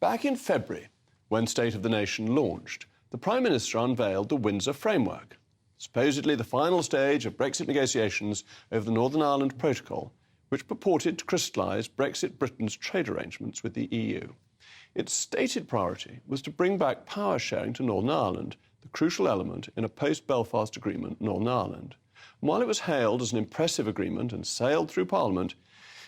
Back in February, when State of the Nation launched, the Prime Minister unveiled the Windsor framework, supposedly the final stage of Brexit negotiations over the Northern Ireland Protocol, which purported to crystallise Brexit Britain's trade arrangements with the EU. Its stated priority was to bring back power sharing to Northern Ireland, the crucial element in a post-Belfast agreement Northern Ireland. And while it was hailed as an impressive agreement and sailed through Parliament,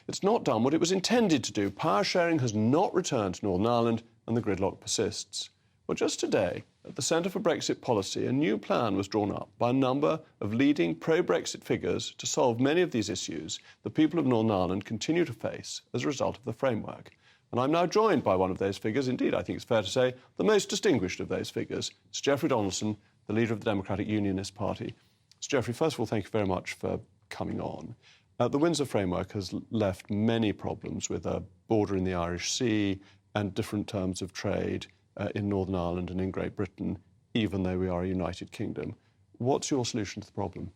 it's not done what it was intended to do. Power sharing has not returned to Northern Ireland and the gridlock persists. Well, just today, at the Centre for Brexit Policy, a new plan was drawn up by a number of leading pro-Brexit figures to solve many of these issues the people of Northern Ireland continue to face as a result of the framework. And I'm now joined by one of those figures, indeed, I think it's fair to say, the most distinguished of those figures. It's Jeffrey Donaldson, the leader of the Democratic Unionist Party. So, Jeffrey, first of all, thank you very much for coming on. The Windsor framework has left many problems with a border in the Irish Sea and different terms of trade in Northern Ireland and in Great Britain, even though we are a United Kingdom. What's your solution to the problem?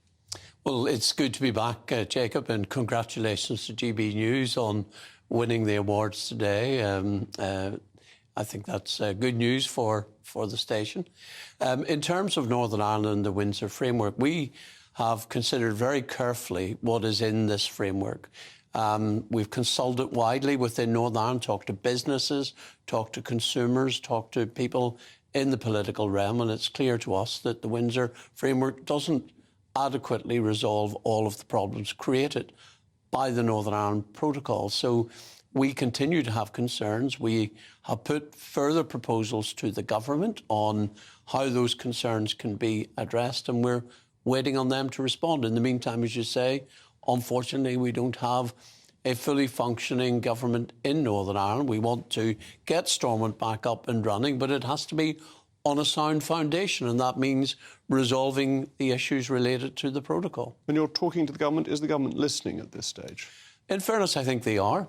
Well, it's good to be back, Jacob, and congratulations to GB News on winning the awards today. I think that's good news for the station. In terms of Northern Ireland and the Windsor framework, we have considered very carefully what is in this framework. We've consulted widely within Northern Ireland, talked to businesses, talked to consumers, talked to people in the political realm, and it's clear to us that the Windsor framework doesn't adequately resolve all of the problems created by the Northern Ireland Protocol. So we continue to have concerns. We have put further proposals to the government on how those concerns can be addressed, and we're waiting on them to respond. In the meantime, as you say, unfortunately, we don't have a fully functioning government in Northern Ireland. We want to get Stormont back up and running, but it has to be on a sound foundation, and that means resolving the issues related to the protocol. When you're talking to the government, is the government listening at this stage? In fairness, I think they are.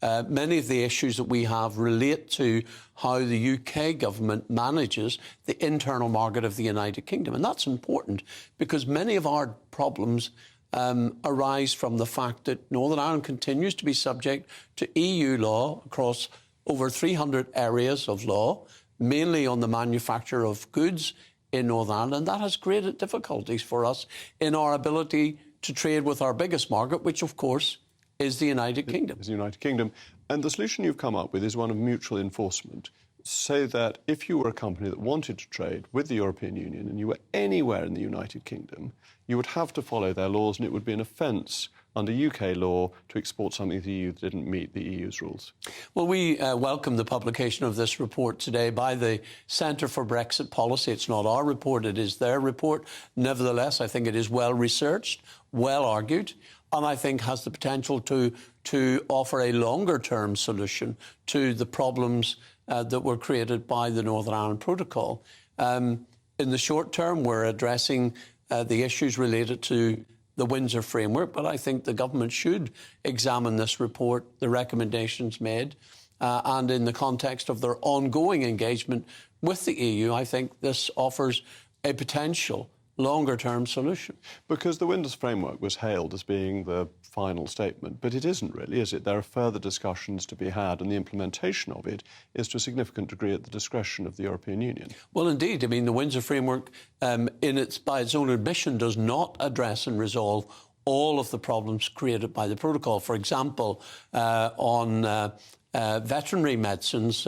Many of the issues that we have relate to how the UK government manages the internal market of the United Kingdom. And that's important because many of our problems arise from the fact that Northern Ireland continues to be subject to EU law across over 300 areas of law, mainly on the manufacture of goods in Northern Ireland. And that has created difficulties for us in our ability to trade with our biggest market, which, of course, is the United Kingdom. Is the United Kingdom. And the solution you've come up with is one of mutual enforcement, so that if you were a company that wanted to trade with the European Union and you were anywhere in the United Kingdom, you would have to follow their laws, and it would be an offence under UK law to export something to the EU that didn't meet the EU's rules. Well, we welcome the publication of this report today by the Centre for Brexit Policy. It's not our report, it is their report. Nevertheless, I think it is well researched, well argued, and I think has the potential to offer a longer-term solution to the problems that were created by the Northern Ireland Protocol. In the short term, we're addressing the issues related to the Windsor framework, but I think the government should examine this report, the recommendations made, and in the context of their ongoing engagement with the EU, I think this offers a potential longer-term solution. Because the Windsor framework was hailed as being the final statement, but it isn't really, is it? There are further discussions to be had, and the implementation of it is to a significant degree at the discretion of the European Union. Well, indeed. I mean, the Windsor framework, by its own admission, does not address and resolve all of the problems created by the protocol. For example, on veterinary medicines,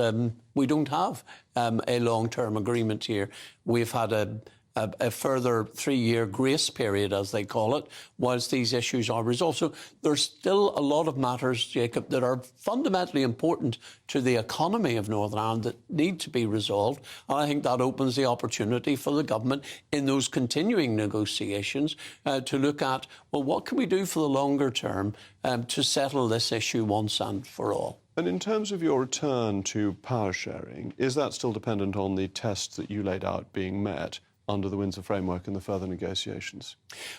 we don't have a long-term agreement here. We've had a further 3-year grace period, as they call it, whilst these issues are resolved. So there's still a lot of matters, Jacob, that are fundamentally important to the economy of Northern Ireland that need to be resolved. And I think that opens the opportunity for the government in those continuing negotiations to look at, well, what can we do for the longer term to settle this issue once and for all? And in terms of your return to power sharing, is that still dependent on the tests that you laid out being met under the Windsor framework in the further negotiations?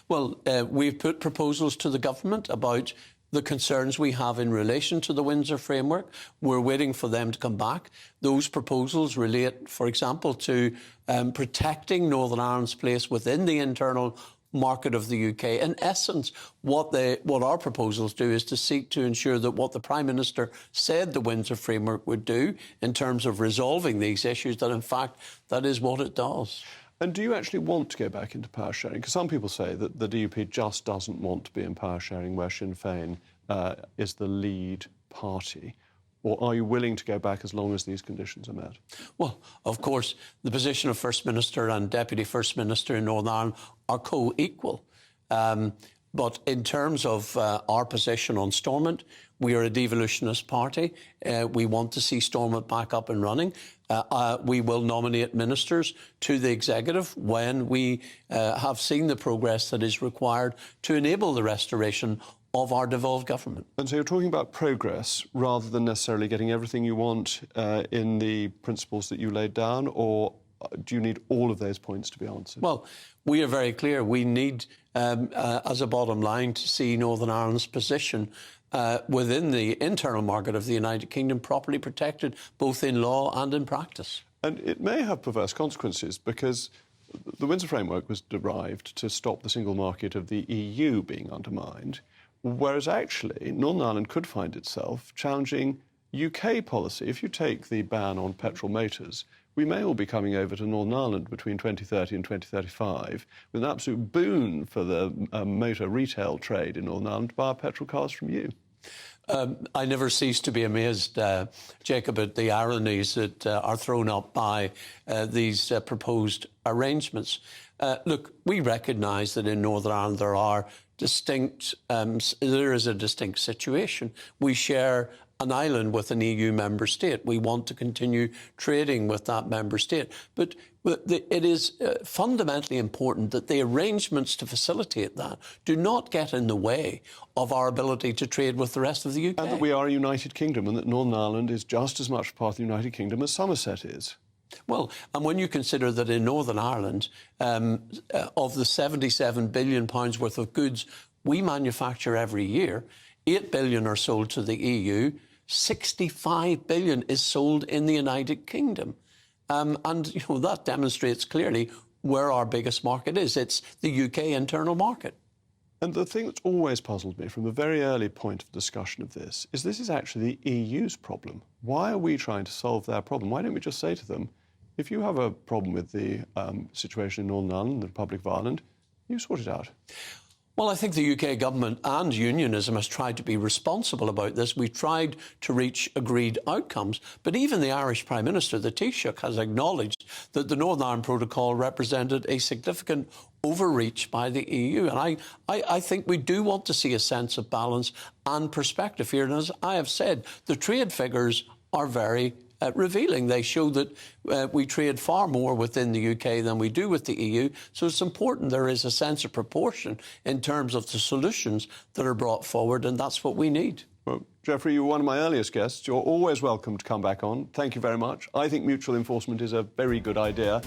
Well, we've put proposals to the government about the concerns we have in relation to the Windsor framework. We're waiting for them to come back. Those proposals relate, for example, to protecting Northern Ireland's place within the internal market of the UK. In essence, what our proposals do is to seek to ensure that what the Prime Minister said the Windsor framework would do in terms of resolving these issues, that in fact that is what it does. And do you actually want to go back into power sharing? Because some people say that the DUP just doesn't want to be in power sharing where Sinn Féin is the lead party. Or are you willing to go back as long as these conditions are met? Well, of course, the position of First Minister and Deputy First Minister in Northern Ireland are co-equal. But in terms of our position on Stormont, we are a devolutionist party. We want to see Stormont back up and running. We will nominate ministers to the executive when we have seen the progress that is required to enable the restoration of our devolved government. And so you're talking about progress rather than necessarily getting everything you want in the principles that you laid down, or do you need all of those points to be answered? Well, we are very clear. We need, as a bottom line, to see Northern Ireland's position within the internal market of the United Kingdom properly protected, both in law and in practice. And it may have perverse consequences because the Windsor framework was derived to stop the single market of the EU being undermined, whereas actually Northern Ireland could find itself challenging UK policy. If you take the ban on petrol motors, we may all be coming over to Northern Ireland between 2030 and 2035 with an absolute boon for the motor retail trade in Northern Ireland to buy petrol cars from you. I never cease to be amazed, Jacob, at the ironies that are thrown up by these proposed arrangements. Look, we recognise that in Northern Ireland there is a distinct situation. We share an island with an EU member state. We want to continue trading with that member state. But it is fundamentally important that the arrangements to facilitate that do not get in the way of our ability to trade with the rest of the UK. And that we are a united kingdom and that Northern Ireland is just as much part of the United Kingdom as Somerset is. Well, and when you consider that in Northern Ireland, of the £77 billion worth of goods we manufacture every year, 8 billion are sold to the EU, 65 billion is sold in the United Kingdom. And that demonstrates clearly where our biggest market is. It's the UK internal market. And the thing that's always puzzled me from the very early point of discussion of this is actually the EU's problem. Why are we trying to solve their problem? Why don't we just say to them, if you have a problem with the situation in Northern Ireland, the Republic of Ireland, you sort it out? Well, I think the UK government and unionism has tried to be responsible about this. We've tried to reach agreed outcomes. But even the Irish Prime Minister, the Taoiseach, has acknowledged that the Northern Ireland Protocol represented a significant overreach by the EU. And I think we do want to see a sense of balance and perspective here. And as I have said, the trade figures are very revealing. They show that we trade far more within the UK than we do with the EU. So it's important there is a sense of proportion in terms of the solutions that are brought forward, and that's what we need. Well, Jeffrey, you were one of my earliest guests. You're always welcome to come back on. Thank you very much. I think mutual enforcement is a very good idea.